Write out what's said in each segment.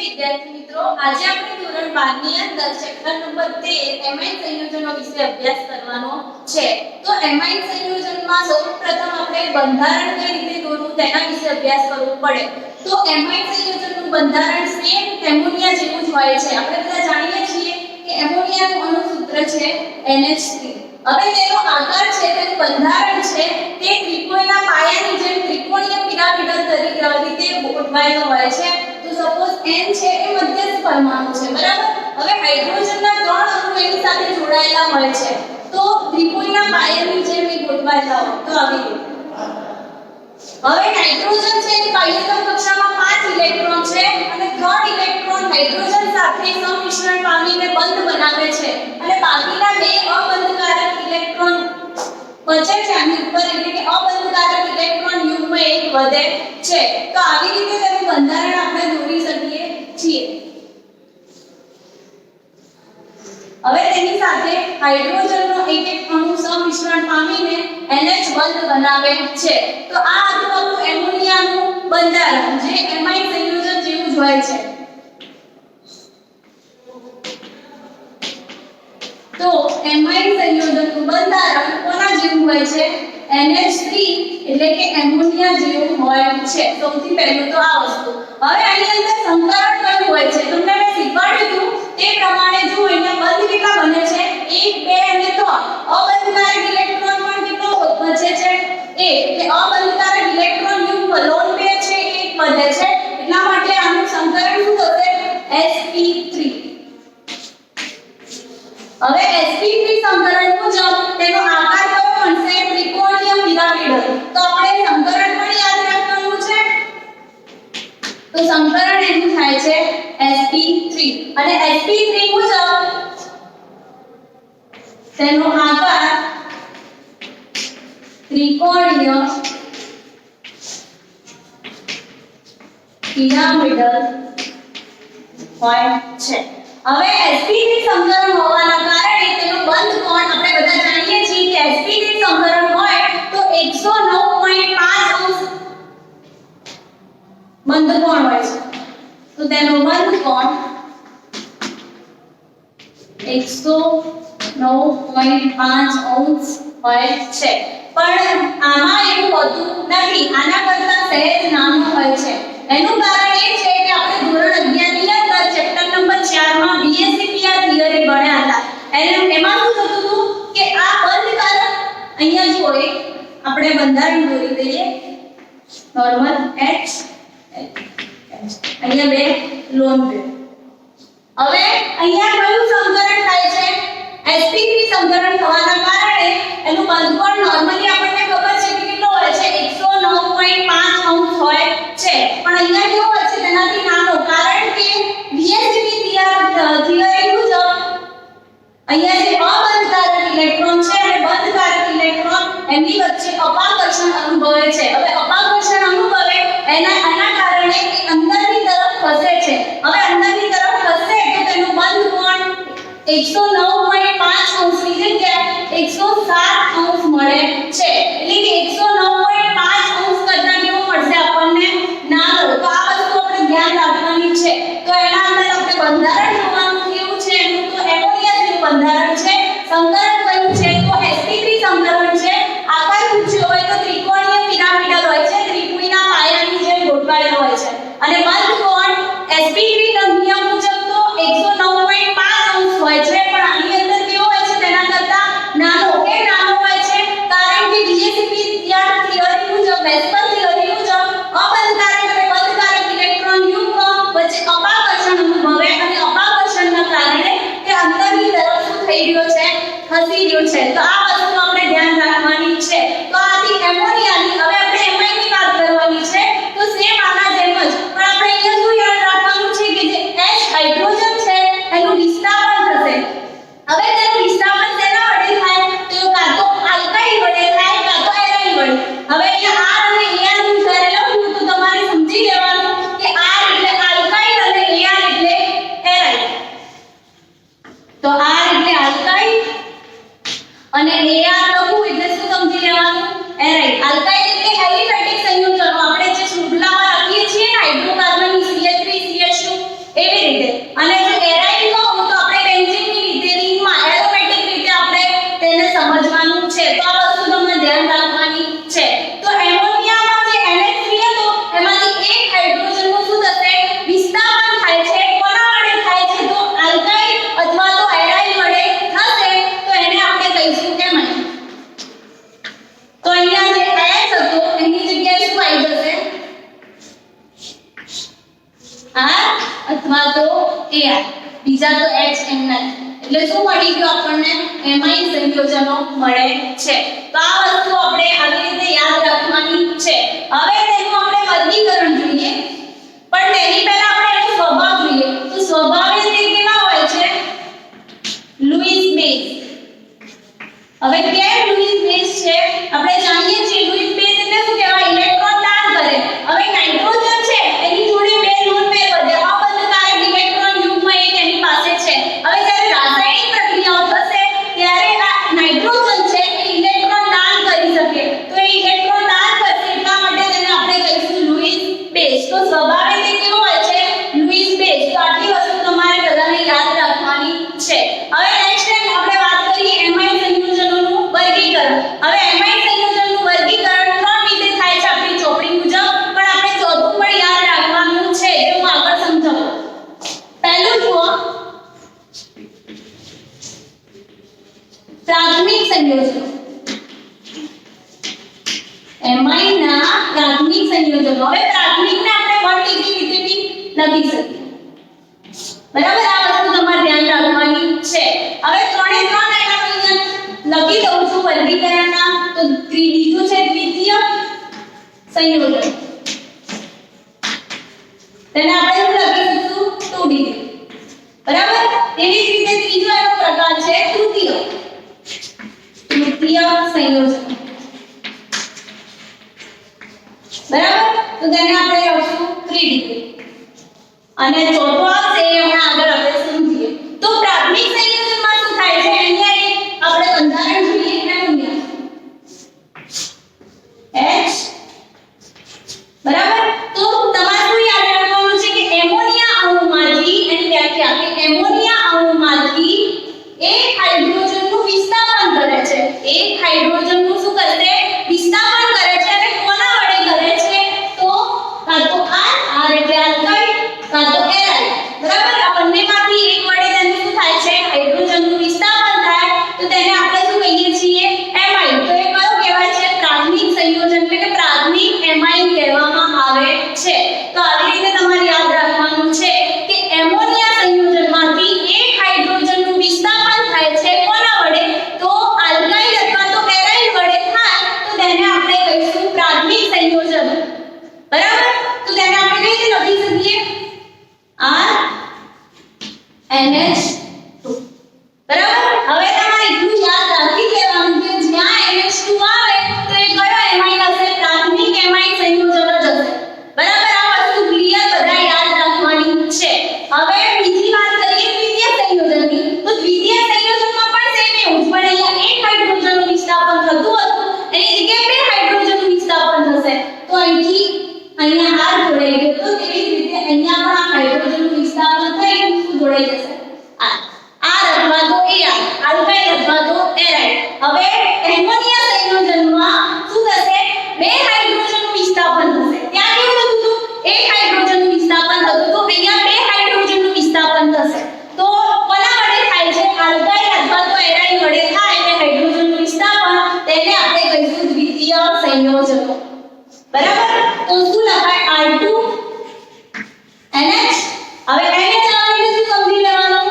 વિદ્યાર્થી મિત્રો, આજે આપણે ધોરણ 12 ની અંદર ચેપ્ટર નંબર 13 એમાઇન સંયોજનો વિશે અભ્યાસ કરવાનો છે. તો એમાઇન સંયોજનમાં સૌપ્રથમ આપણે બંધારણ કઈ રીતે દોરવું તેના વિશે અભ્યાસ કરવો પડે. તો એમાઇન સંયોજનનું બંધારણ સેમ એમોનિયા જેવું જ હોય છે. આપણે બધા જાણીએ છીએ કે એમોનિયાનું અણુ સૂત્ર છે NH3. હવે તેનો આકાર છે, તેનું બંધારણ છે તે ત્રિકોણના પાયાની જેમ ત્રિકોણીય પિરામિડલ રીતે ગોઠવાયેલો હોય છે. તો સપોઝ n છે એ મધ્યસ્થ પરમાણુ છે, બરાબર. હવે હાઇડ્રોજનના 3 અણુ એની સાથે જોડાયેલા હોય છે, તો ત્રિકોણના પાયાની જેમ એ ગોઠવાયેલા હોય તો આવી રીતે. હવે હાઇડ્રોજન છે એની બાહ્યતમ કક્ષામાં 5 ઇલેક્ટ્રોન છે અને 3 ઇલેક્ટ્રોન હાઇડ્રોજન સાથે સંમિશ્રણ પામીને બંધ બનાવે છે અને બાકીના 2 અબંધકારક ઇલેક્ટ્રોન બચે છે આની ઉપર, એટલે કે અબંધકારક ઇલેક્ટ્રોન યુગ્મ 1 વધે છે. તો આવી રીતે તેનું બંધારણ આપણે દોરી શકીએ છીએ. હવે તેની સાથે હાઇડ્રોજનનો એક અણુ સંમિશ્રણ પામીને NH બંધ બનાવે છે. તો આ હતું આપણું એમોનિયાનું બંધારણ, જે એમાઇન સંયોજન જેવું જ હોય છે. તો એમાઇન સંયોજનનું બંધારણ કોના જેવું હોય છે? NH3 એટલે કે એમોનિયા જેવું હોય છે. સૌથી પહેલું તો આ વસ્તુ. હવે આની અંદર સંકરણ કયું હોય છે? તમને મેં શીખવાડ્યું હતું તે પ્રમાણે જો અહીંયા બંધ કેટલા બને છે? 1 2 અને 3. અબંધકારક ઇલેક્ટ્રોન પણ કેટલો બચે છે? 1. એટલે અબંધકારક ઇલેક્ટ્રોન યુગ્મ લોન પેર છે 1 વધે છે. એટલા માટે આનું સંકરણ શું થશે? sp3. હવે sp3 સંકરણ મુજબ તેનો આકાર કયો બનશે? ત્રિકોણીય પિરામિડલ. તો આપણે સંકરણ પણ યાદ રાખવાનું છે. તો સંકરણ એનું થાય છે sp3 અને sp3 મુજબ તેનો આકાર ત્રિકોણીય પિરામિડલ હોય છે. હવે sp3 સંકરણ હોવાના કારણે તેનો બંધ કોણ આપણે બધા જાણીએ છીએ કે sp3 સંકરણ હોય તો 109.5 અંશ બંધ કોણ હોય છે. તો તેનો બંધ કોણ 109.5 અંશ હોય છે. પણ આમાં એવું હોતું નથી, આના કરતા સહેજ નાનું હોય છે. એનું કારણ એ છે કે આપણે ધોરણ 11 ની અંદર ચેપ્ટર નંબર 4 માં BSCPR થિયરી ભણ્યા હતા. એમાં શું થતું હતું કે આ બંધકારક અહીંયા જો આપણે બંધારણ દોરી દઈએ નોર્મલ H અહીંયા 2 લોન પેર. હવે અહીંયા કયું સંકરણ થાય છે? sp3 સંકરણ થવાના કારણે એનું બંધકોણ નોર્મલી આપણને ખબર છે કે કેટલો હોય છે? 109.5 અંશ હોય છે. પણ અહીંયા કેવો હોય છે? તેનાથી નાનો, કારણ કે BSCP થિયરી મુજબ અહીંયા જે અબંધકારક ઇલેક્ટ્રોન છે અને બંધકારક ઇલેક્ટ્રોન એની વચ્ચે અપાકર્ષણ અનુભવે છે. હવે અપાકર્ષણ અનુભવે આના કારણે એ અંદરની તરફ ખસે છે. હવે અંદરની તરફ ખસે તો તેનું બંધ કોણ 109.5 અંશની જગ્યાએ 107 અંશ મળે છે. એટલે કે 109.5 અંશ કરતા કેવો મળશે આપણને? નાનો. તો આ વસ્તુ આપણે ધ્યાન રાખવાની છે. તો એના અંદર આપણે બંધારણ જોવાનું કેવું છે એનું? તો એમોનિયા જેવું બંધારણ છે. સંકરણ કયું છે? તો sp3 સંકરણ છે. આકાર પૂછ્યો હોય તો ત્રિકોણીય પિરામિડલ હોય છે, ત્રિકોણના પાયાની જેમ ગોઠવાયેલો હોય છે. અને બંધ કોણ sp3 ના નિયમ મુજબ તો 109.5 અંશ હોય છે, પણ આની અંદર કેવો હોય છે? તેના કરતા નાનો. કે નાનો હોય છે કારણ કે BSCP થિયરી મુજબ, મેસ્પર થિયરી મુજબ અબંધકારક અને બંધકારક ઇલેક્ટ્રોન યુગ્મ વચ્ચે અપાકર્ષણ અનુભવે અને અપાકર્ષણના કારણે તે અંદરની તરફ શું થઈ રહ્યો છે? ખસી રહ્યો છે. તો આ વસ્તુ આપણે ધ્યાન રાખવાની છે. તો આથી એમોનિયાની, હવે આપણે એમાઇનની વાત કરવાની છે. તો સેમ આના જેમ જ, પણ આપણે અહીંયા શું યાદ રાખવાનું છે કે જે H હાઇડ્રોજન છે એનું વિસ્થાપન થશે. હવે તેનું વિસ્થાપન શેના વડે થાય? તો કાં તો આલ્કાઇલ વડે થાય કાં તો એરાઇલ વડે. હવે અહીંયા R અને AR નું જ્યારે લખ્યું તો તમારે સમજી લેવાનું કે R એટલે આલ્કાઇલ અને AR એટલે એરાઇલ. તો R એટલે આલ્કાઇલ અને AR લખું એટલે શું સમજી લેવાનું? અથવા તો Ai, બીજા તો H એમ નથી. એટલે શું મળી ગયું આપણને? એમાઇન સંયોજનો મળે છે. તો આ વસ્તુ આપણે આવી રીતે યાદ રાખવાની છે. હવે તેનું આપણે વર્ગીકરણ જોઈએ, પણ તેની પહેલા આપણે એનો સ્વભાવ જોઈએ. તો સ્વભાવે તે કેવા હોય છે? Louis base. હવે કેમ લુઈસ બેઝ છે? આપણે જાણીએ છીએ લુઈસ બેઝ એટલે શું કહેવાય? ઇલેક્ટ્રોન દાન કરે. હવે નાઇટ્રોજન છે એની જોડે બે લોન પેર વધે. અબંધકારક ઇલેક્ટ્રોન યુગ્મ એક એની પાસે છે. હવે જ્યારે રાસાયણિક પ્રક્રિયાઓ થશે ત્યારે આ નાઇટ્રોજન છે એ ઇલેક્ટ્રોન દાન કરી શકે. તો એ ઇલેક્ટ્રોન દાન કરશે એટલા માટે તેને આપણે કહીશું લુઈસ બેઝ. તો સ્વભાવે તે કેવો હોય છે? Louis base. તો આટલી વસ્તુ તમારે બધાને યાદ રાખવાની છે. હવે નેક્સ્ટ આપણે વાત કરીએ એમાઇન સંયોજનોનું વર્ગીકરણ. હવે એમાઇન સંયોજનનું વર્ગીકરણ ત્રણ રીતે થાય છે આપણી ચોપડી મુજબ, પણ આપણે ચોથું પણ યાદ રાખવાનું છે જે હું આગળ સમજાવું. પહેલું જુઓ, પ્રાથમિક સંયોજનો. એમાઇનના પ્રાથમિક સંયોજનો. હવે પ્રાથમિકને આપણે 1 ડિગ્રી રીતે બી લખી શકીએ. બરાબર, આ વસ્તુ તમારે ધ્યાન રાખવાની છે. હવે ત્રણે ત્રણ એના લખી દઉં છું વર્ગીકરણના. તો બીજું છે દ્વિતીય સંયોજન. તેને આપણે શું લખી શકીશું? 2 ડિગ્રી. બરાબર, એવી જ રીતે ત્રીજો એનો પ્રકાર છે તૃતીય સંયોજન. બરાબર, તો તેને આપણે લખીશું 3 ડિગ્રી. અને ચોથો આવશે એ હમણાં આગળ આપણે સમજીએ. તો પ્રાથમિક સંયોજનમાં શું થાય છે? અહીંયા આપણે બંધારણ જોઈએ એમોનિયા H. બરાબર, તો તમારે શું યાદ રાખવાનું છે કે એમોનિયા અણુમાંથી એની વ્યાખ્યા કે એમોનિયા અણુમાંથી એક હાઇડ્રોજનનું વિસ્થાપન કરે છે. એક હાઇડ્રોજનનું શું કરશે? વિસ્થાપન કરે છે. અને કોના વડે કરે છે? તો કાં તો R એટલે આલ્કાઇલ, કાં તો એરાઇલ. બરાબર, આ બંનેમાંથી એક વડે તેનું શું થાય છે? હાઇડ્રોજનનું વિસ્થાપન થાય. તો તેને આપણે શું કહીએ છીએ? એમાઇન. તો એ કયો કહેવાય છે? પ્રાથમિક સંયોજન એટલે કે પ્રાથમિક એમાઇન કહેવામાં આવે છે. તો આવી રીતે તમારે યાદ રાખવાનું છે કે એમોનિયા સંયોજનમાંથી એક હાઇડ્રોજનનું વિસ્થાપન થાય છે. કોના વડે? તો આલ્કાઇલ અથવા તો એરાઇલ વડે થાય. તો તેને આપણે કહીશું પ્રાથમિક સંયોજન. બરાબર, તો તેને આપણે કઈ રીતે લખી શકીએ? RNH2. બરાબર, હવે તમારે એટલું યાદ રાખી લેવાનું કે જ્યાં NH2 આવે તો એ કયો એમાઇન હશે? પ્રાથમિક એમાઇન સંયોજન જ હશે. બરાબર, આ વસ્તુ ક્લિયર બધા યાદ રાખવાની છે. હવે બીજી વાત કરીએ દ્વિતીય સંયોજનની. તો દ્વિતીય સંયોજનમાં પણ સેમ એવું જ, પણ અહીંયા એક હાઇડ્રોજનનું વિસ્થાપન થતું હતું એની જગ્યાએ બે હાઇડ્રોજનનું વિસ્થાપન થશે. તો અહીંથી અહીંયા R જોડાઈ ગયો. તો તેવી જ રીતે અહીંયા પણ આ હાઇડ્રોજનનું વિસ્થાપન થઈ શું જોડાઈ જશે? R અથવા તો Ai, આલ્કાઇલ અથવા તો એરાઇલ. હવે એમોનિયા સંયોજનમાં શું થશે? બે હાઇડ્રોજનનું વિસ્થાપન થશે. ત્યાં કેવું થતું હતું? એક હાઇડ્રોજનનું વિસ્થાપન થતું હતું. અહીંયા બે હાઇડ્રોજનનું વિસ્થાપન થશે. તો કોના વડે થાય છે? આલ્કાઇલ અથવા તો એરાઇલ વડે થાય તે હાઇડ્રોજનનું વિસ્થાપન. તેને આપણે કહીશું દ્વિતીય સંયોજનો. બરાબર, તો શું લખાય? R2NH. હવે NH આવે એટલે શું સમજી લેવાનું?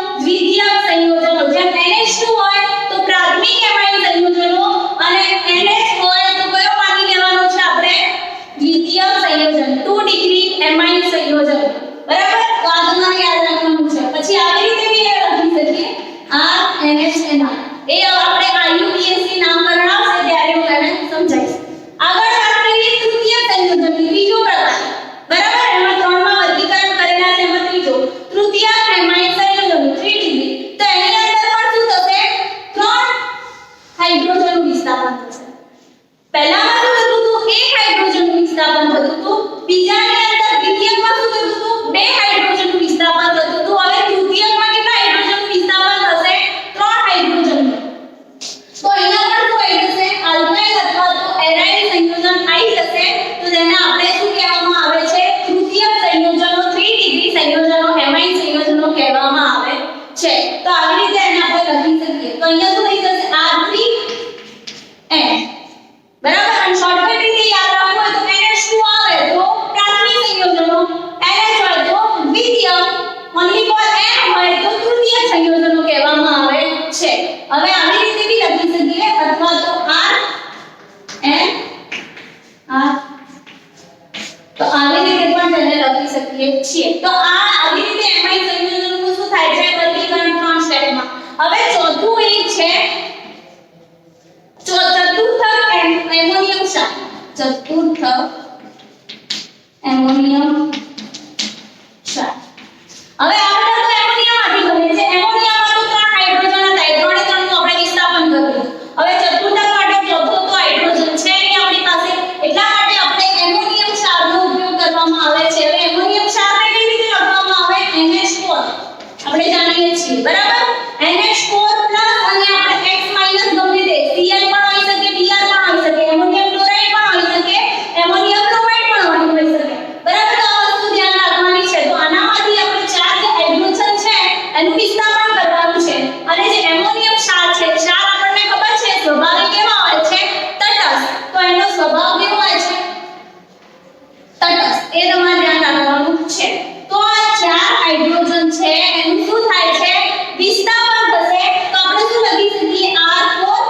છે એનું શું થાય છે વિસ્થાપન થશે તો આપણે શું લખી શકીએ R4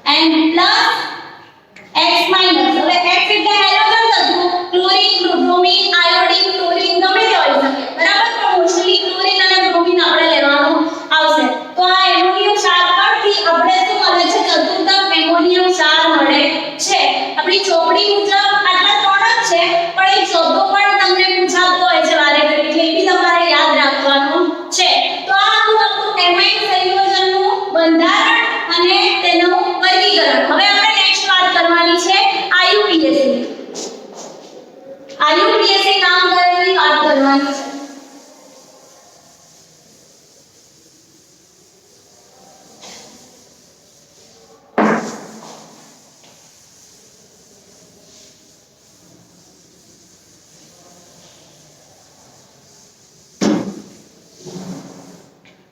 and plus X minus હવે X એટલે હાઇડ્રોજન તત્વો ક્લોરીન બ્રોમીન આયોડીન ક્લોરીન ગમે તે હોઈ શકે બરાબર પણ મોસ્ટલી ક્લોરીન અને બ્રોમીન આપણે લેવાનું આવશે તો આ એમોનિયમ ક્ષાર પરથી આપણે શું મળે છે ચતુર્થક એમોનિયમ ક્ષાર મળે છે આપણી ચોપડી મુજબ આટલા ત્રણ જ છે પણ એક ચોથો પણ તમને પૂછાતો હોય છે વારે ઘડી એટલે એ બી તમારે યાદ રાખવાનું છે તો આ હતું આપણું એમાઇન સંયોજનનું બંધારણ અને તેનું વર્ગીકરણ હવે આપણે નેક્સ્ટ વાત કરવાની છે IUPAC નામકરણની વાત કરવાની છે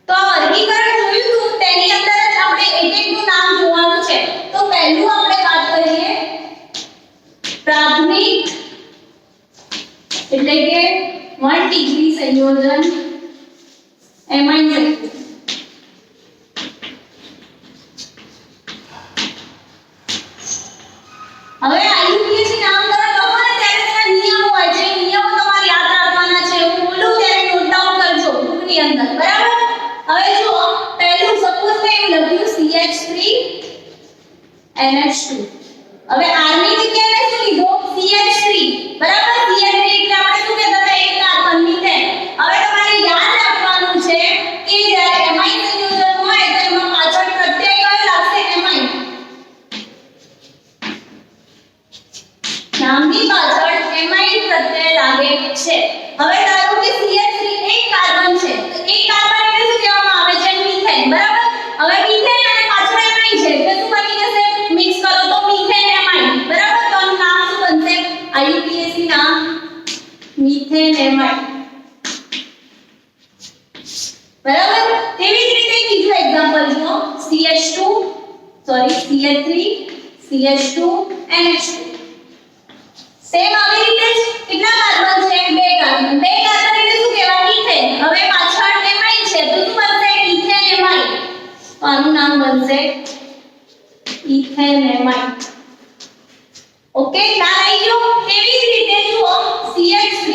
તો આ વર્ગીકરણ જોયું હતું તેની અંદર જ આપણે એક એકનું નામ જોવાનું છે તો પહેલું આપણે વાત કરીએ પ્રાથમિક એટલે કે 1 ડિગ્રી સંયોજન એમાઇન સંયોજન હવે IUPAC નામકરણ લખો ને ત્યારે તેના નિયમો હોય છે નિયમો તમારે યાદ રાખવાના છે હું બોલું ત્યારે નોટ ડાઉન કરજો બુકની અંદર બરાબર હવે જો પહેલું સપોઝ મેં એવું લખ્યું CH3 NH2 હવે R ની જગ્યાએ શું લીધો CH3 બરાબર CH3 એટલે આપણે શું કહેતા હતા એક કાર્બન મિથેન હવે તમારે યાદ રાખવાનું છે કે જ્યારે એમાઇન સંયોજન હોય તો એમાં પાછળ પ્રત્યય કયો લાગશે એમાઇન નામની પાછળ એમાઇન પ્રત્યય લાગે છે હવે ધારો કે CH3 એક કાર્બન છે તો એક કાર્બન એટલે શું કહેવામાં આવે છે મિથેન બરાબર હવે મિથેન અને પાછળ એમાઇન છે એટલે શું બની જશે મિક્સ કરો તો મિથેન એમાઇન બરાબર તો આનું નામ શું બનશે IUPAC નામ મિથેન એમાઇન બરાબર તેવી જ રીતે બીજું એક્ઝામ્પલ જુઓ CH3 CH2 NH2 સેમ આવી રીતે જ કેટલા કાર્બન છે બે કાર્બન એટલે શું કહેવાય ઇથેન હવે પાછળ એમાઇન છે તો શું બનશે ઇથેન એમાઇન તો આનું નામ બનશે ઇથેન એમાઇન ઓકે ખ્યાલ આવી ગયો તેવી જ રીતે જુઓ CH3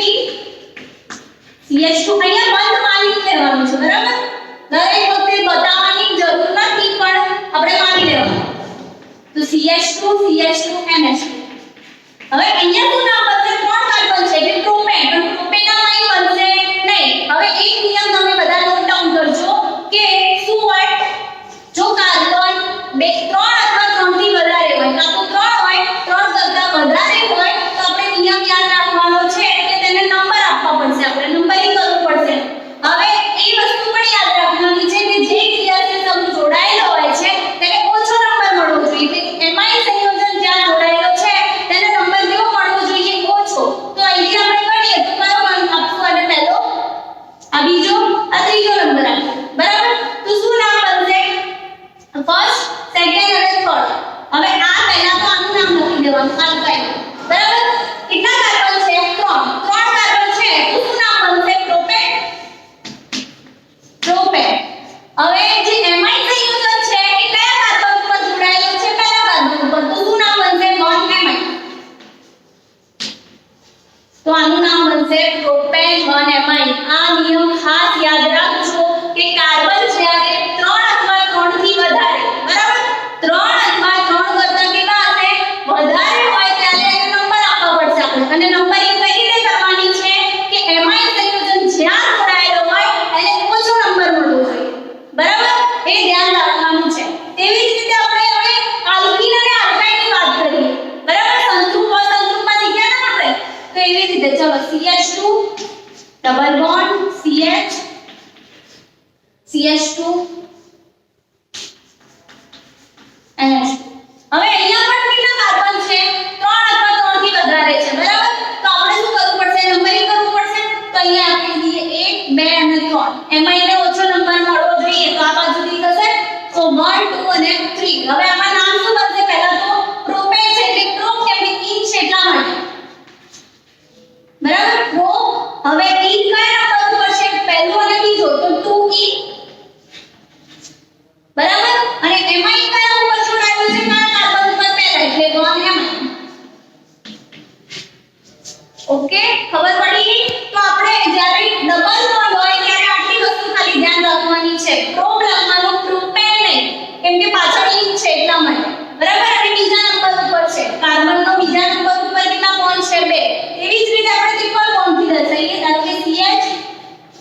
CH2 અહીંયા બંધ માની લેવાનું છે બરાબર દરેક વખતે બતાવવાની જરૂર નથી પણ આપણે માની લેવાનું તો CH2 NH2 હવે અહીંયા શું નામ બનશે ત્રણ કાર્બન છે એટલે પ્રોપેન પણ પ્રોપેનામાઇન બનશે નહીં હવે એક નિયમ તમે બધા નોટ ડાઉન કરજો કે શું હોય જો કાર્બન બે ત્રણ અથવા ત્રણથી વધારે હોય કાં તો ત્રણ હોય ત્રણ કરતા વધારે હોય તો આપણે નિયમ યાદ રાખવાનો છે કે તેને નંબર આપવા પડશે આપણે નંબરિંગ કરવું પડશે હવે એ વસ્તુ પણ યાદ રાખવાની છે કે જે ક્રિયાશીલ સમૂહ જોડાયેલો હોય છે તેને ઓછો નંબર મળવો જોઈએ એટલે એમાઇન સંયોજન જ્યાં જોડાયેલો છે તેને નંબર કેવો મળવો જોઈએ ઓછો તો અહીં આપણે કરીએ તો કયો આપશું અને પહેલો આ બીજો આ ત્રીજો નંબર આપો બરાબર તો શું નામ બનશે ફર્સ્ટ સેકન્ડ અને થર્ડ હવે આ પહેલા તો આનું નામ લખી દેવાનું આલ્કાઇન બરાબર કેટલા કાર્બન છે ત્રણ કાર્બન છે તો શું નામ બનશે પ્રોપેન હવે જે એમાઇન સંયોજન છે એ કયા કાર્બન ઉપર જોડાયેલું છે પહેલા કાર્બન ઉપર તો શું નામ બનશે નોન એમાઇન તો આનું નામ બનશે પ્રોપેન નોન એમાઇન આ નિયમ ખાસ યાદ રાખજો કે કાર્બન જ્યારે 3 અથવા 3 થી વધારે બરાબર 3 અથવા 3 કરતા કેટલા હશે વધારે હોય ત્યારે એને નંબર આપવા પડશે આપણે અને નંબરિંગ કઈ રીતે કરવાની છે કે એમાઇન સંયોજન જ્યાં જોડાયેલો હોય એને ઓછો નંબર મળવો જોઈએ બરાબર એ ધ્યાન રાખવાનું છે તેવી જ રીતે આપણે હવે આલ્કીન અને આલ્કાઇનની વાત કરીએ બરાબર સંતૃપ અસંતૃપમાં શીખ્યા ને આપણે તો એવી રીતે ચલો CH2 double bond CH2 NH2 હવે અહીંયા પણ કેટલા કાર્બન છે 3 અથવા 3 થી વધારે છે બરાબર તો આપણે શું કરવું પડશે નંબરિંગ કરવું પડશે તો અહીંયા આપી દઈએ 1 2 અને 3 એમાં એને ઓછો નંબર મળવો જોઈએ તો આ બાજુથી થશે તો 1 2 અને 3 હવે આમાં નામ શું બનશે પહેલા તો પ્રોપેન છે એટલે પ્રો કેમ કે ઇન છે એટલા માટે બરાબર પ્રો હવે ઇન કયા નંબર ઉપર છે પહેલું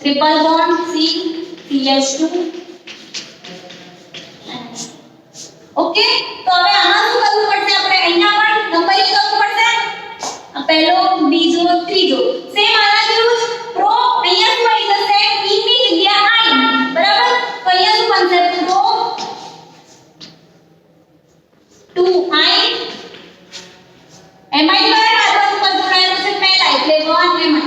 triple bond C CH2 okay તો હવે આમાં શું કરવું પડશે આપણે અહીંયા પણ નંબરિંગ કરવું પડશે આ પહેલો બીજો ત્રીજો સેમ આના જેવું જ પ્રો અહીંયા શું આવી જશે E ની જગ્યા I બરાબર તો અહીંયા શું બનશે પ્રો 2I Mi દ્વારા કાર્બન ઉપર જોડાયેલું છે પહેલા એટલે 1Mi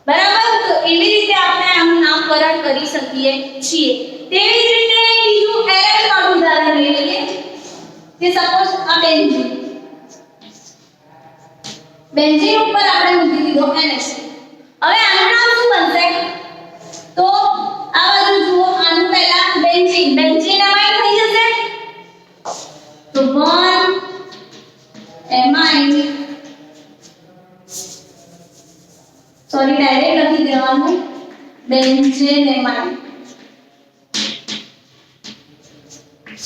બરાબર તો એવી રીતે આપણે આનું નામકરણ કરી શકીએ છીએ તેવી જ રીતે બીજું એરેલ વાળું ઉદાહરણ લઈ લઈએ કે સપોઝ આ બેન્ઝીન ઉપર આપણે મૂકી દીધો NH હવે આનું નામ શું બનશે તો આ બાજુ જુઓ આનું પહેલા બેન્ઝીન એમાઇન થઈ જશે તો 1 એમાઇન સોરી ડાયરેક્ટ લખી દેવાનું બેન્ઝીન એમાઇન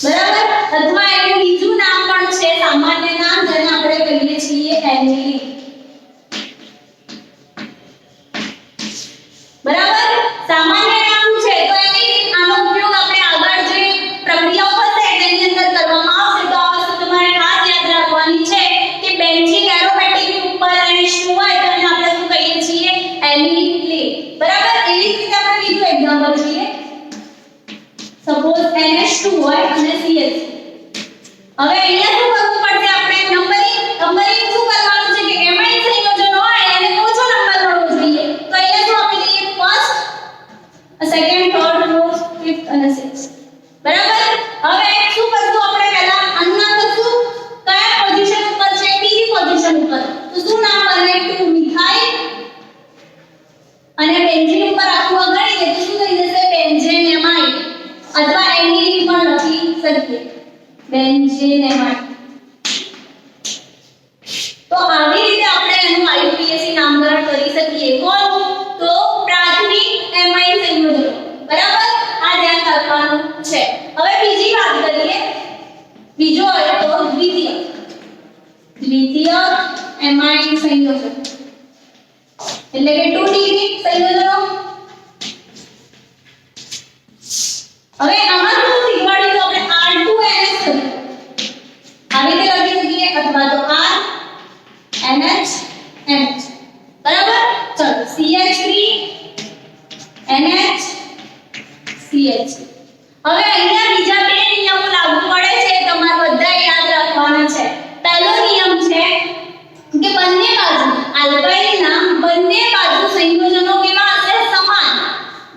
બરાબર અથવા એનું બીજું નામ પણ છે સામાન્ય નામ જેને આપણે કહીએ છીએ એનિલીન બરાબર સામાન્ય નામ છે તો એનિલીન આનો ઉપયોગ આપણે આગળ જે પ્રક્રિયાઓ થશે તેની અંદર કરવામાં આવશે તો આ વસ્તુ તમારે ખાસ યાદ રાખવાની છે કે બેન્ઝીન એરોમેટિક ઉપર NH2 હોય તો એને આપણે શું કહીએ છીએ એનિલીન બરાબર એવી જ રીતે આપણે બીજું એક્ઝામ્પલ જોઈએ સપોઝ NH2 હોય અને CH હવે અહીંયા શું કરવું પડશે આપણે નંબરિંગ શું કરવાનું છે કે એમાઇન સંયોજન હોય એને ઓછો નંબર મળવો જોઈએ તો અહીંયા શું આપી દઈએ first second third fourth fifth અને સિક્સ્થ બરાબર હવે શું કરશું આપણે પહેલા આનું કરશું કયા પોઝિશન ઉપર છે બીજી પોઝિશન ઉપર તો શું નામ બને 2 મિથાઇલ અને બેન્ઝીન ઉપર આખું અગાડી દે તો શું થઈ જશે બેન્ઝીન એમાઇન અથવા એનિલીન પણ લખી શકીએ બેન્ઝીન એમાઇન તો આવી રીતે આપણે એનું IUPAC નામકરણ કરી શકીએ કોનું તો પ્રાથમિક એમાઇન સંયોજનો બરાબર આ ધ્યાન રાખવાનું છે હવે બીજી વાત કરીએ બીજો હોય તો દ્વિતીય એમાઇન સંયોજન એટલે કે 2 ડિગ્રી સંયોજનો હવે આમાં શું શીખવાડીશું આપણે R2NH આવી રીતે લખી શકીએ અથવા તો RNH બરાબર ચલો CH3 NH CH હવે અહીંયા બીજા બે નિયમો લાગુ પડે છે તમારે બધા યાદ રાખવાના છે પહેલો નિયમ છે કે બંને બાજુ આલ્કાઇલના બંને બાજુ સંયોજનો કેવા હશે સમાન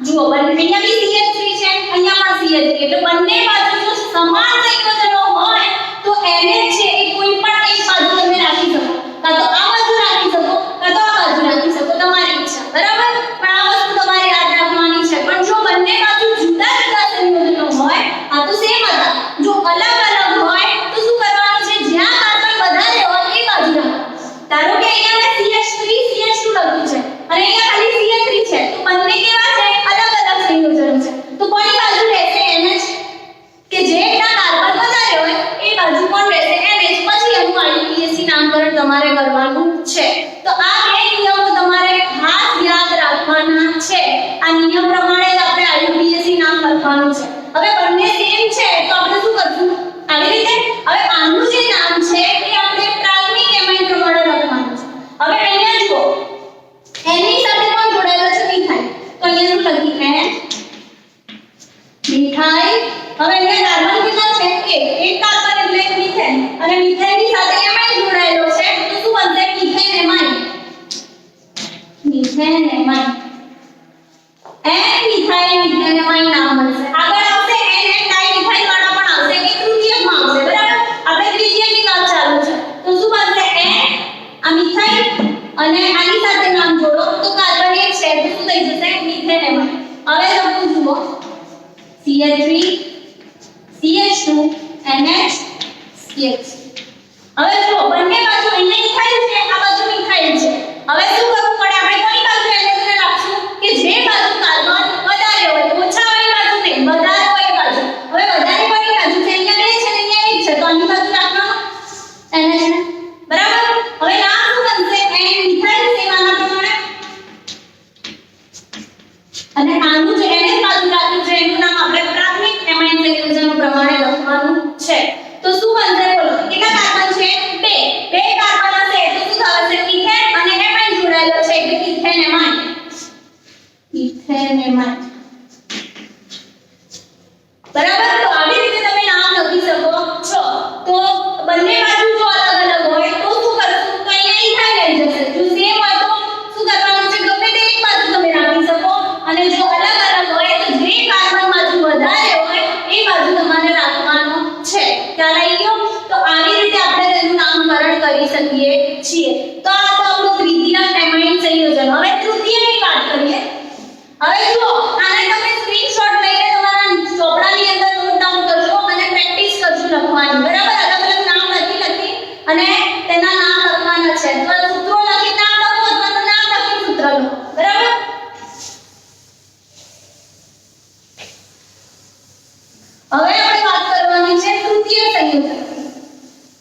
જુઓ અહીંયા બી CH3 છે અહીંયા પણ CH3 એટલે બંને બાજુ જો સમાન સંયોજનો હોય તો NH છે એ કોઈ પણ એક બાજુ તમે રાખી શકો કાં તો આ બાજુ રાખી શકો કાં તો આ બાજુ રાખી શકો તમારી ઈચ્છા બરાબર પણ આ વસ્તુ તમારે યાદ રાખવાની છે પણ જો બંને બાજુ જુદા જુદા સંયોજનો હોય આ તો સેમ હતા જો અલગ અલગ હોય તો શું કરવાનું છે જ્યાં કાર્બન વધારે હોય એ બાજુ રાખવાનું ધારો કે અહીંયા મેં CH3 CH2 લખ્યું છે અને અહીંયા ખાલી CH3 છે તો બંને કેવા છે અલગ અલગ સંયોજન છે તો કોની બાજુ રહેશે NH કે જેના કાર્બન વધારે હોય એ બાજુ કોણ રહેશે NH પછી એનું IUPAC નામકરણ તમારે કરવાનું છે તો આ બે નિયમો તમારે ખાસ યાદ રાખવાના છે આ નિયમ પ્રમાણે જ આપણે IUPAC નામ લખવાનું છે હવે બંને સેમ છે તો આપણે શું કરશું આવી રીતે હવે આનું જે નામ છે એ આપણે પ્રાથમિક એમાઇન પ્રમાણે લખવાનું છે હવે અહીંયા જુઓ એની સાથે કોણ જોડાયેલો છે મિથાઇલ તો અહીંયા શું લખી મિથાઇલ હવે અહીંયા કાર્બન કેટલા છે એક કાર્બન એટલે મિથેન અને મિથેનની સાથે એમાઇન જોડાયેલો છે તો શું બનશે મિથેન એમાઇન મિથાઇલ નામ બનશે આગળ આવશે N ડાઇમિથાઇલ વાળા પણ આવશે કે તૃતીયકમાં આવશે બરાબર આપણે તૃતીયકની વાત ચાલુ છે તો શું બનશે N આ મિથાઇલ અને આની સાથે નામ જોડો તો કાર્બન એક છે તો શું થઈ જશે મિથેન એમાઇન હવે લખું જુઓ CH3 CH2 NH CH હવે જો બંને બાજુ અહીંયા મિથાઇલ છે આ બાજુ મિથાઇલ છે હવે શું કરવું પડે આપણે કોની બાજુ NH ને રાખશું કે જે બાજુ કાર્બન વધારે હોય ઓછા હોય બાજુ નહીં વધારે હોય બાજુ હવે વધારે કોની બાજુ છે અહીંયા બે છે ને અહીંયા એક છે તો આની બાજુ રાખવાનું NH ને બરાબર હવે નામ શું બનશે N મિથાઇલ સેવાના પ્રમાણે સંયોજનો પ્રમાણે લખવાનું છે. તો શું બનશે બોલો? કેટલા કાર્બન છે? બે કાર્બન હશે તો શું થશે? ઇથેન અને એમાઇન જોડાયેલો છે એટલે ઇથેન એમાઇન. બરાબર. તો આવી રીતે તમે નામ લખી શકો છો. તો બંને બાજુ જો અલગ અલગ હોય તો શું કરશું? તો અહીંયા ઇથાઇલ આવી જશે. જો સેમ હોય તો શું કરવાનું છે? ગમે તે એક બાજુ તમે રાખી શકો અને જો અલગ અલગ હોય તો જે કાર્બન બાજુ વધારે હોય એ બાજુ તમારે રાખવાનું છે. ખ્યાલ આવી ગયો? તો આવી રીતે આપણે તેનું નામકરણ કરી શકીએ છીએ. તો આ તો આપણું દ્વિતીયક એમાઇન સંયોજન. હવે તૃતીયકની વાત કરીએ. હવે જુઓ, આને તમે સ્ક્રીનશોટ લઈને તમારા ચોપડાની અંદર નોટ ડાઉન કરજો અને પ્રેક્ટિસ કરજો લખવાની. બરાબર. અલગ અલગ નામ લખી અને તેના નામ લખવાના છે. તો સૂત્રો લખી નામ લખો અથવા તો નામ લખી સૂત્ર લખો. બરાબર. હવે આપણે વાત કરવાની છે તૃતીય સંયોજન.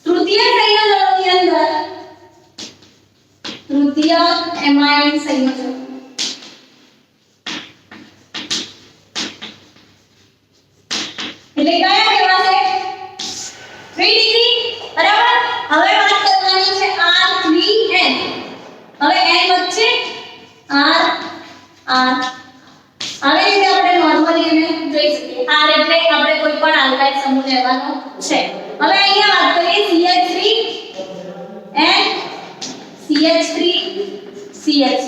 તૃતીય સંયોજનની અંદર તૃતીયક એમાઇન સંયોજન એટલે કયા કહેવાશે? 3 ડિગ્રી. બરાબર. હવે વાત કરવાની છે R3N. હવે N વચ્ચે R આવી રીતે આપણે નોર્મલી એને જોઈ શકીએ. R એટલે આપણે કોઈ પણ આલ્કાઇલ સમૂહ લેવાનો છે. હવે અહીંયા વાત કરીએ CH3 and CH3 CH.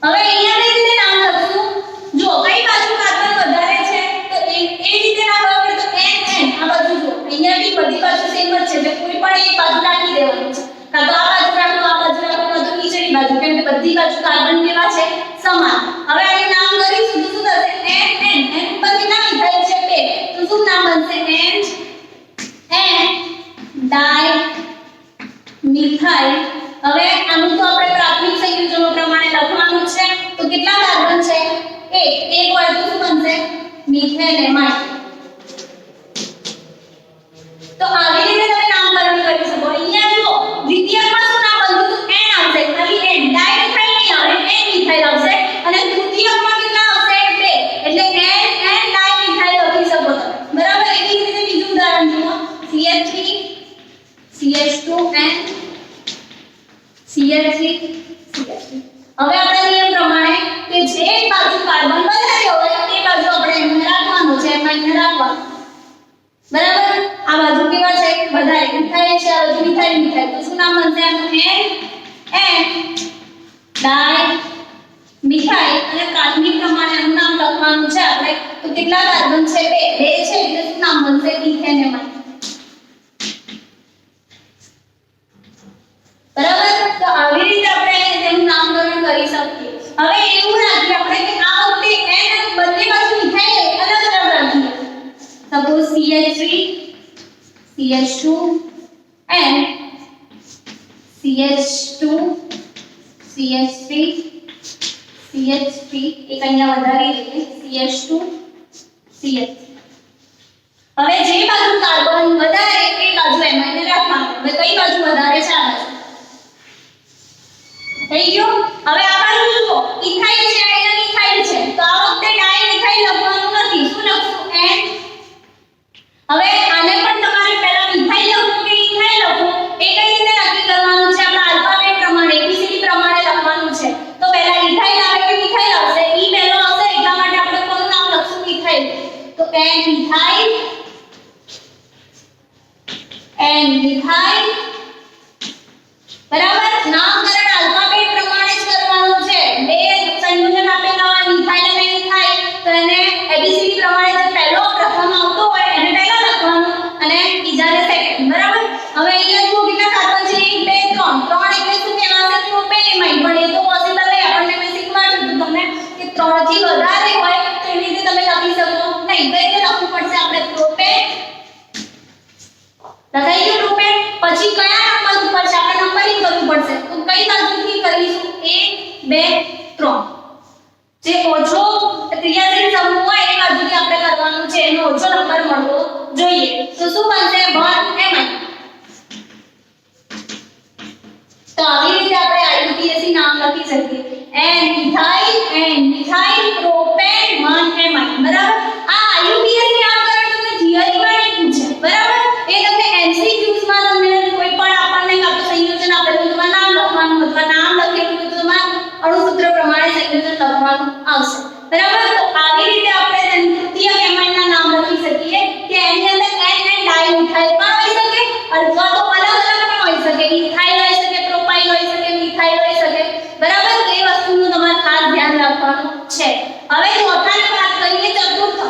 હવે અહીંયા કઈ રીતે નામ લખશું? જો કઈ બાજુ કાર્બન વધારે છે તો એ રીતે ના ખબર પડે તો NN આ બાજુ જો અહીંયા બી બધી બાજુ સેમ જ છે એટલે કોઈ પણ એક બાજુ રાખી દેવાનું છે. કાં તો આ બાજુ રાખો આ બાજુ રાખો કાં તો નીચેની બાજુ, કેમ કે બધી બાજુ કાર્બન કેવા છે? સમાન. હવે આનું નામ કરીશું તો શું થશે? NN. N ઉપર કેટલા મિથાઇલ છે? 2. તો શું નામ બનશે? N ડાઈ મિથાઇલ. હવે આનું તો આપણે પ્રાથમિક સંયોજનો પ્રમાણે લખવાનું છે. તો કેટલા કાર્બન છે? એક હોય તો શું બનશે? Methane amide. તો આવી રીતે તમે નામકરણ કરી શકો. અહીંયા જુઓ દ્વિતીયકમાં શું નામ બન્યું? તો N આવશે. ખાલી N ડાઈ મિથાઇલ નહીં આવે, N મિથાઇલ આવશે. અને તૃતીયકમાં કેટલા આવશે? 2. એટલે N ડાઈ મિથાઇલ લખી શકો તમે. બરાબર. એવી રીતે બીજું ઉદાહરણ જુઓ. CH3 CH2 and CH3 CH3. હવે આપણે નિયમ પ્રમાણે કે જે બાજુ કાર્બન વધારે હોય તે બાજુ આપણે એમને રાખવાનું છે, એમાં રાખવાનું. બરાબર. આ બાજુ કેવા છે? વધારે મિથાઇલ છે, આ બાજુ મિથાઇલ તો શું નામ બનશે આનું? N ડાઈ મિથાઇલ. અને પ્રાથમિક પ્રમાણે આનું નામ લખવાનું છે આપણે. તો કેટલા કાર્બન છે? 2 છે એટલે શું નામ બનશે? Ethane amide. બરાબર. તો આવી રીતે આપણે તેનું નામકરણ કરી શકીએ. હવે એવું રાખીએ આપણે કે આ વખતે N અને બંને બાજુ મિથાઇલ અલગ અલગ રાખીએ. Suppose CH3 CH2 and CH2 CH3 CH3 એક અહીંયા વધારી દઈએ CH2 CH. હવે જે બાજુ કાર્બન વધારે એ બાજુ એમાઇન રાખવાનું. હવે કઈ બાજુ વધારે છે? આ બાજુ. થઈ ગયું. હવે આ બાજુ જુઓ ઇથાઇલ છે, અહીંયા મિથાઇલ છે. તો આ વખતે ડાઈ મિથાઇલ લખવાનું નથી. શું લખશું? N. હવે આને પણ તમારે પહેલા મિથાઇલ લખવું કે ઇથાઇલ લખવું એ કઈ રીતે નક્કી કરવાનું છે? આપણા આલ્ફાબેટ પ્રમાણે ABCD પ્રમાણે લખવાનું છે. તો પહેલા ઇથાઇલ આવે કે મિથાઇલ આવશે? ઈ પહેલો આવશે એટલા માટે આપણે કોનું નામ લખશું? મિથાઇલ. તો N મિથાઇલ બરાબર. નામકરણ આલ્ફાબેટ પ્રમાણે જ કરવાનું છે. બે સંયોજન આપેલા હોય મિથાઇલ અને ઇથાઇલ તો એને ABCD પ્રમાણે જે પહેલો પ્રથમ આવતો હોય એને પહેલા લખવાનું અને બીજાને સેકન્ડ. બરાબર. હવે અહીંયા જુઓ કેટલા કાર્બન છે? 1 2 3 એટલે શું કહેવાશે? પ્રોપેનેમાઇડ. પણ એ તો પોસિબલ નહીં. આપણને મેં શીખવાડ્યું હતું તમને કે 3 થી વધારે હોય તો એવી રીતે તમે લખી શકો નહીં. તો એટલે લખવું પડશે આપણે પ્રોપેન. લખાઈ ગયું પ્રોપેન. પછી કયા નંબર ઉપર છે? આપણે નંબરિંગ કરવું પડશે. તો કઈ બાજુથી કરીશું? 1 2 3. જે ઓછો ક્રિયાશીલ સમૂહ હોય એ બાજુથી આપણે કરવાનું છે. એનો ઓછો નંબર મળવો જોઈએ. તો શું બનશે? 1 એમાઇન. તો આવી રીતે આપણે IUPAC નામ લખી શકીએ. N methyl propane 1 amine. બરાબર. આ IUPAC નામકરણ લખવાનું આવશે બરાબર તો આવી રીતે આપણે તેનું તૃતીય એમાઇનના નામ લખી શકીએ કે એની અંદર n અને ડાઇમિથાઇલ પણ હોઈ શકે અથવા તો અલગ અલગ પણ હોઈ શકે ઇથાઇલ હોઈ શકે પ્રોપાઇલ હોઈ શકે મિથાઇલ હોઈ શકે બરાબર તો એ વસ્તુનું તમારે ખાસ ધ્યાન રાખવાનું છે હવે ચોથાની વાત કરીએ ચતુર્થ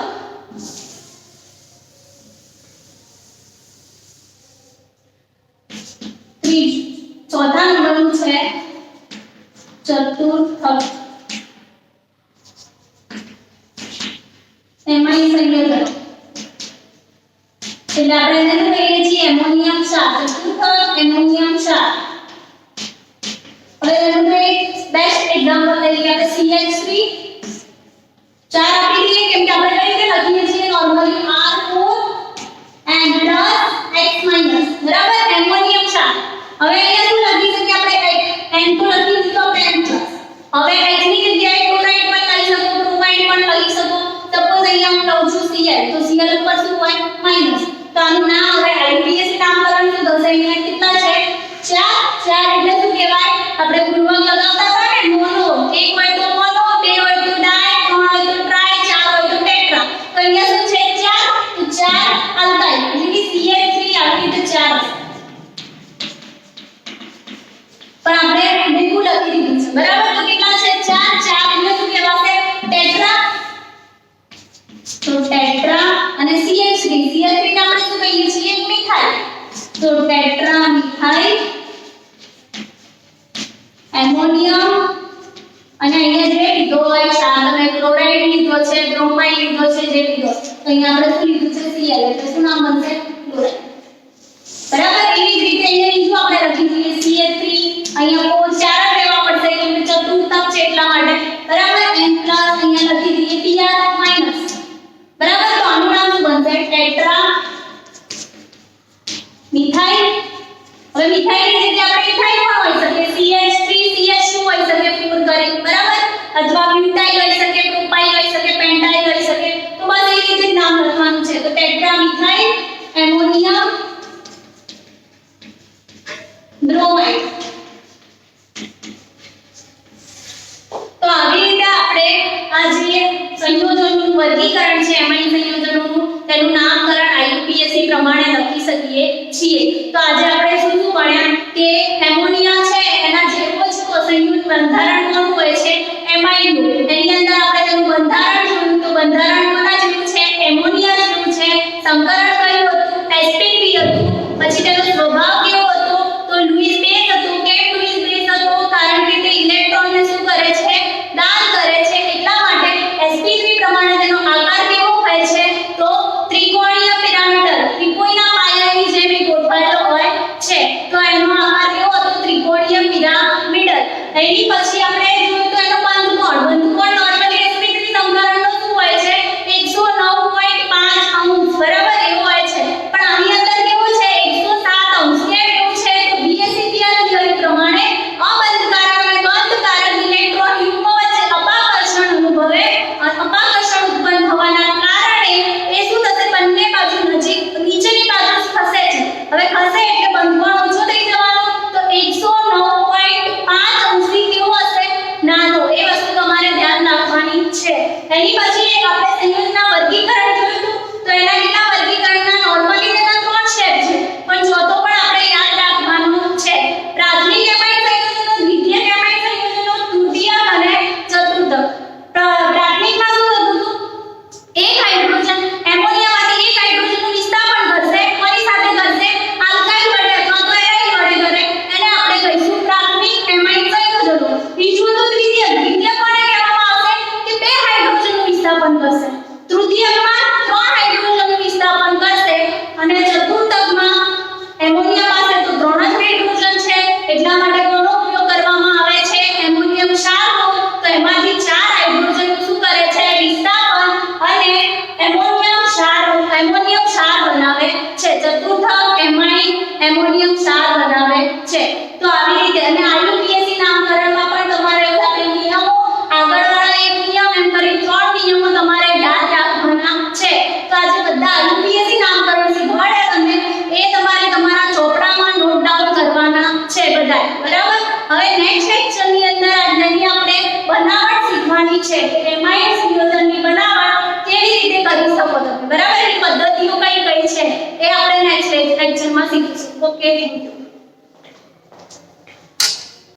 ચોથા નંબરનું છે ચતુર્થ એમાઇન સંયોજનો એટલે આપણે એને શું કહીએ છીએ એમોનિયમ ક્ષાર ચતુર્થ એમોનિયમ ક્ષાર હવે એનું એક બેસ્ટ એક્ઝામ્પલ લઈએ આપણે CH3 ચાર આપી દઈએ કેમ કે આપણે કઈ રીતે લખીએ છીએ normally R4 and X minus બરાબર એમોનિયમ ક્ષાર હવે અહીંયા શું લખી શકીએ આપણે N તો લખી દીધો આપણે N+ હવે X ની જગ્યાએ ક્લોરાઇડ પણ લઈ શકો બ્રોમાઇડ પણ લઈ શકો સપોઝ અહીંયા હું લઉં છું Cl તો Cl ઉપર શું હોય માઈનસ તો આનું નામ હવે IUPAC નામકરણ શું થશે અહીંયા કેટલા છે ચાર એટલે શું કહેવાય આપણે પૂર્વક લગાવતા હતા ને મોનો એક હોય તો મોનો બે હોય તો ડાય ત્રણ હોય તો ટ્રાય ચાર હોય તો ટેટ્રા તો અહીંયા શું છે ચાર તો ચાર આલ્કાઇલ એટલે કે CH3 આવી રીતે ચાર પણ આપણે ભેગું લખી દીધું છે બરાબર તો કેટલા છે ચાર એટલે શું કહેવાશે ટેટ્રા તો ટેટ્રા અને CH3 ને આપણે શું કહીએ છીએ મિથાઇલ તો ટેટ્રા મિથાઇલ એમોનિયમ અને અહીંયા જે લીધો હોય ક્ષાર તમે ક્લોરાઇડ લીધો છે બ્રોમાઇડ લીધો છે જે લીધો તો અહીંયા આપણે શું લીધું છે Cl એટલે શું નામ બનશે ક્લોરાઇડ બરાબર એવી જ રીતે અહીંયા બીજું આપણે લખી દઈએ CH3 અહીંયા ઓ ચાર જ લેવા પડશે કેમ કે ચતુર્થક છે એટલા માટે બરાબર n+ અહીંયા લખી દઈએ Br- બરાબર તો આનું નામ શું બનશે ટેટ્રા મિથાઇલ હવે મિથાઇલની જગ્યાએ આપણે ઇથાઇલ પણ હોઈ શકે CH3 CH2 હોઈ શકે પૂર કરી બરાબર અથવા બ્યુટાઇલ હોઈ શકે પ્રોપાઇલ હોઈ શકે પેન્ટાઇલ હોઈ શકે તો બસ એ રીતે નામ લખવાનું છે તો ટેટ્રા મિથાઇલ એમોનિયમ બ્રોમાઇડ તો આવી રીતે આપણે આ જે સંયોજનોનું વર્ગીકરણ છે એમાઇન સંયોજનોનું તેનું નામકરણ IUPAC પ્રમાણે લખી શકીએ છીએ તો આજે આપણે શું ભણ્યા કે એમોનિયા છે એના જેવો જ સંયુક્ત બંધારણ કોનું હોય છે એમાઇનનું એની અંદર આપણે તેનું બંધારણ જોયું તો બંધારણ કોના જેવું છે એમોનિયા જેવું છે સંકરણ કયું હતું sp3 હતું પછી તેનો સ્વભાવ કેવો હતો તો લुईस બેઝ હતું કેમ લुईस બેઝ હતો કારણ કે તે ઇલેક્ટ્રોનને શું કરે છે દાન કરે છે એટલા માટે sp3 પ્રમાણે તેનો આકાર કેવો હોય છે તો ત્રિકોણીય પિરામિડલ ત્રિકોણના પાયાની જેમ ગોઠવાયેલો હોય છે તો એનો આકાર કેવો હતો ત્રિકોણીય પિરામિડલ એની પછી આપણે જોયું તો એનો બંધકોણ નોર્મલી sp3 સંકરણનો શું હોય છે 109.5 અંશ બરાબર એવો હોય છે પણ આની અંદર કેવું છે 107 અંશ કેમ એવું છે તો BSc થિયરી પ્રમાણે અબંધકારક અને બંધકારક ઇલેક્ટ્રોન યુગ્મ વચ્ચે અપાકર્ષણ અનુભવે અપાકર્ષણ ઉત્પન્ન થવાના કારણે એ શું થશે બંને બાજુ નજીક નીચેની બાજુ ખસે છે હવે ખસે એટલે બંધકોણ ઓછો થઈ જવાનો તો 109.5 અંશથી કેવો હશે નાનો એ વસ્તુ તમારે ધ્યાન રાખવાની છે એની પછી આપણે સંયોજનના વર્ગીકરણ જોયું તો એના કેટલા વર્ગીકરણના નોર્મલી તેના ત્રણ સ્ટેપ છે પણ ચોથો પણ આપણે યાદ રાખવાનું છે પ્રાથમિક એમાઇન સંયોજનો દ્વિતીયક એમાઇન સંયોજનો તૃતીયક અને ચતુર્થક પ્રાથમિકમાં શું થતું હતું એક હાઇડ્રોજન એમોનિયામાંથી એક હાઇડ્રોજનનું વિસ્થાપન કરશે કોની સાથે કરશે આલ્કાઇલ વડે અથવા તો એરાઇલ વડે કરે એને આપણે કહીશું પ્રાથમિક એમાઇન સંયોજનો બીજું તો દ્વિતીયક કોને કહેવામાં આવશે કે બે હાઇડ્રોજનનું વિસ્થાપન કરશે તૃતીયકમાં ત્રણ હાઇડ્રોજનનું વિસ્થાપન કરશે અને ચતુર્થકમાં એમોનિયા પાસે તો ત્રણ જ હાઇડ્રોજન છે એટલા માટે કોનો ઉપયોગ કરવામાં આવે છે એમોનિયમ ક્ષારનો તો એમાંથી ચાર હાઇડ્રોજનનું શું કરે છે વિસ્થાપન અને એમોનિયમ ક્ષાર બનાવે છે ચતુર્થક એમાઇન એમોનિયમ ક્ષાર બનાવે છે તો આવી રીતે અને IUPAC નામકરણમાં પણ તમારે આપણે નિયમો આગળવાળા એક નિયમ એમ કરી ત્રણ નિયમો તમારે યાદ રાખવાના છે તો આજે બધા IUPAC નામકરણ શીખવાડ્યા તમને એ તમારે તમારા ચોપડામાં નોટ ડાઉન કરવાના છે બધા બરાબર હવે નેક્સ્ટ લેક્ચરની અંદર આજની આપણે બનાવટ શીખવાના જોવાની છે કે એમાંય સંયોજનની બનાવટ કેવી રીતે કરી શકો તમે, બરાબર. એ પદ્ધતિઓ કઈ કઈ છે એ આપણે નેક્સ્ટ લેક્ચરમાં શીખીશું. Okay, thank you.